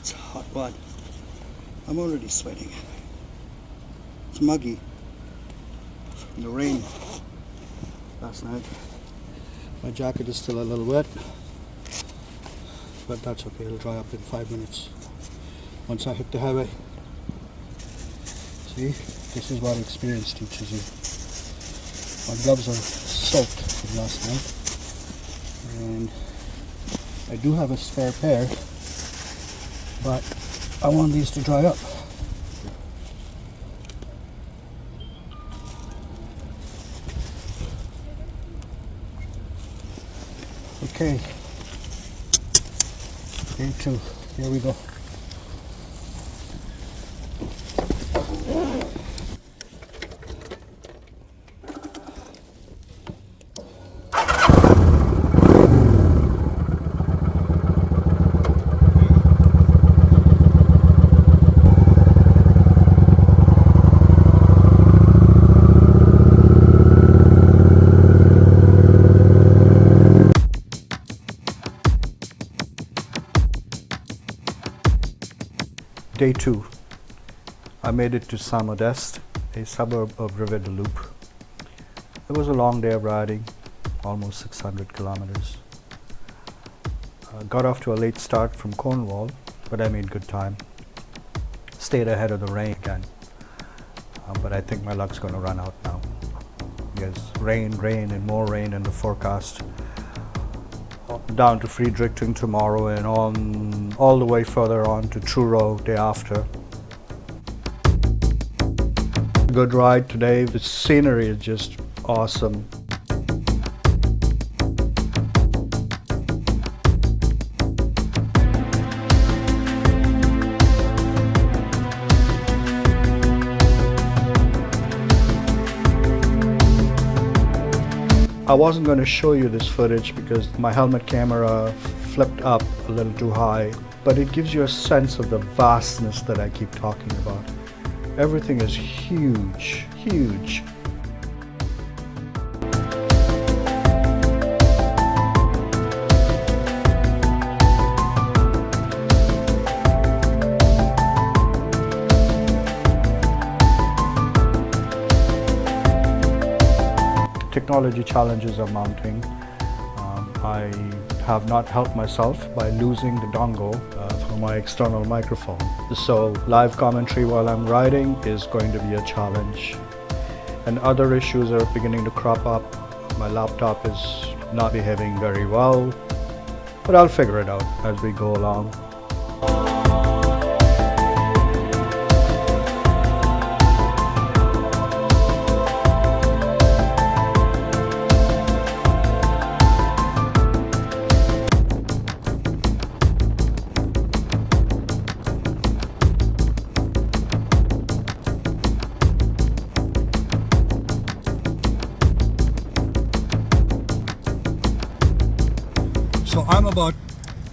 it's a hot one. I'm already sweating. It's muggy from the rain last night. My jacket is still a little wet, but that's okay. It'll dry up in 5 minutes once I hit the highway. See, this is what experience teaches you. My gloves are soaked from last night, and I do have a spare pair, but I want these to dry up. Okay, day 2, here we go. Day 2. I made it to Saint-Modeste, a suburb of Riviere-du-Loup. It was a long day of riding, almost 600 kilometers. Got off to a late start from Cornwall, but I made good time. Stayed ahead of the rain again, but I think my luck's going to run out now. Yes, rain, and more rain in the forecast. Down to Fredericton tomorrow and on all the way further on to Truro day after. Good ride today. The scenery is just awesome. I wasn't going to show you this footage because my helmet camera flipped up a little too high, but it gives you a sense of the vastness that I keep talking about. Everything is huge, huge. Technology challenges are mounting. I have not helped myself by losing the dongle for my external microphone. So live commentary while I'm riding is going to be a challenge. And other issues are beginning to crop up. My laptop is not behaving very well, but I'll figure it out as we go along. So I'm about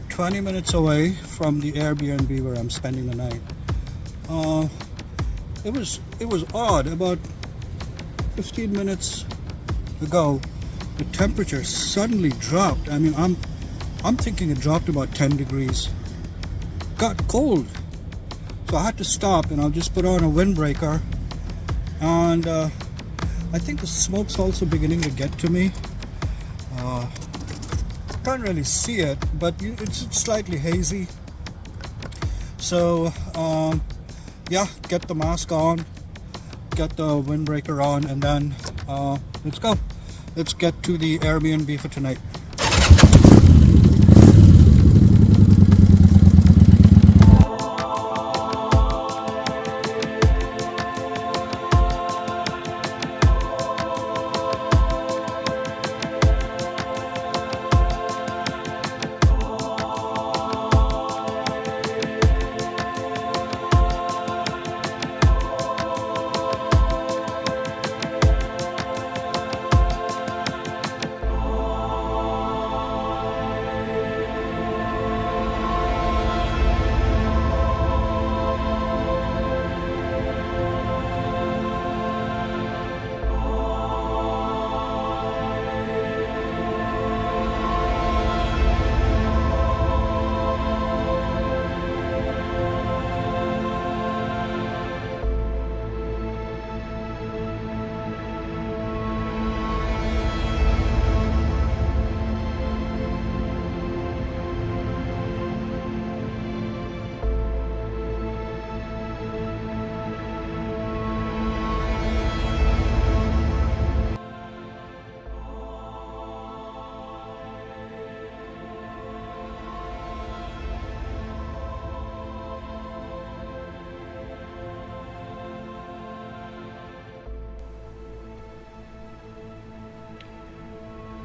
20 minutes away from the Airbnb where I'm spending the night. It was odd. About 15 minutes ago, the temperature suddenly dropped. I mean, I'm thinking it dropped about 10 degrees. Got cold, so I had to stop, and I'll just put on a windbreaker. And I think the smoke's also beginning to get to me. Can't really see it, but it's slightly hazy. So yeah, get the mask on, get the windbreaker on, and then let's go. Let's get to the Airbnb for tonight.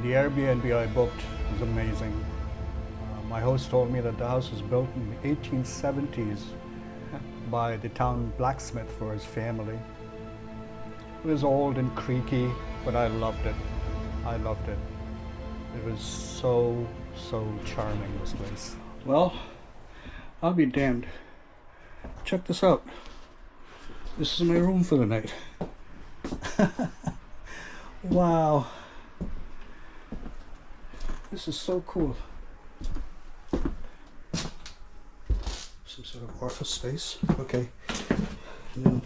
The Airbnb I booked was amazing. My host told me that the house was built in the 1870s by the town blacksmith for his family. It was old and creaky, but I loved it. I loved it. It was so charming, this place. Well, I'll be damned. Check this out. This is my room for the night. Wow. This is so cool. Some sort of office space. Okay. And then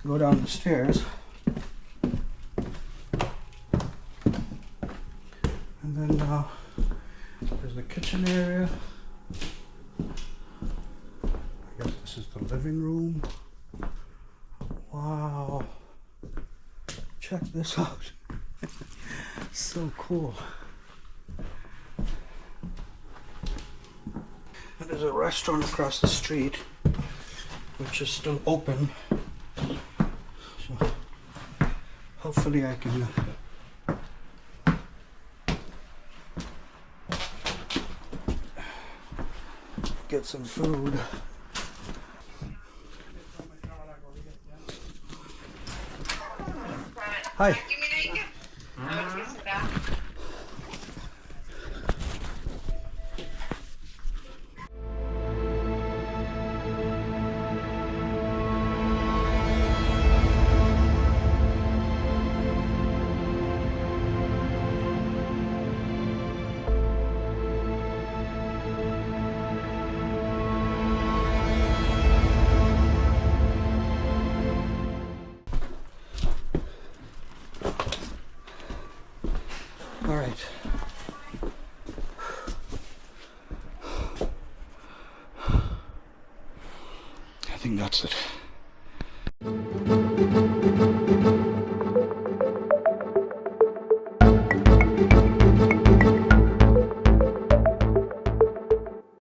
go down the stairs. And then there's the kitchen area. I guess this is the living room. Wow. Check this out. So cool. And there's a restaurant across the street, which is still open. So hopefully I can get some food. Hi. All right. I think that's it.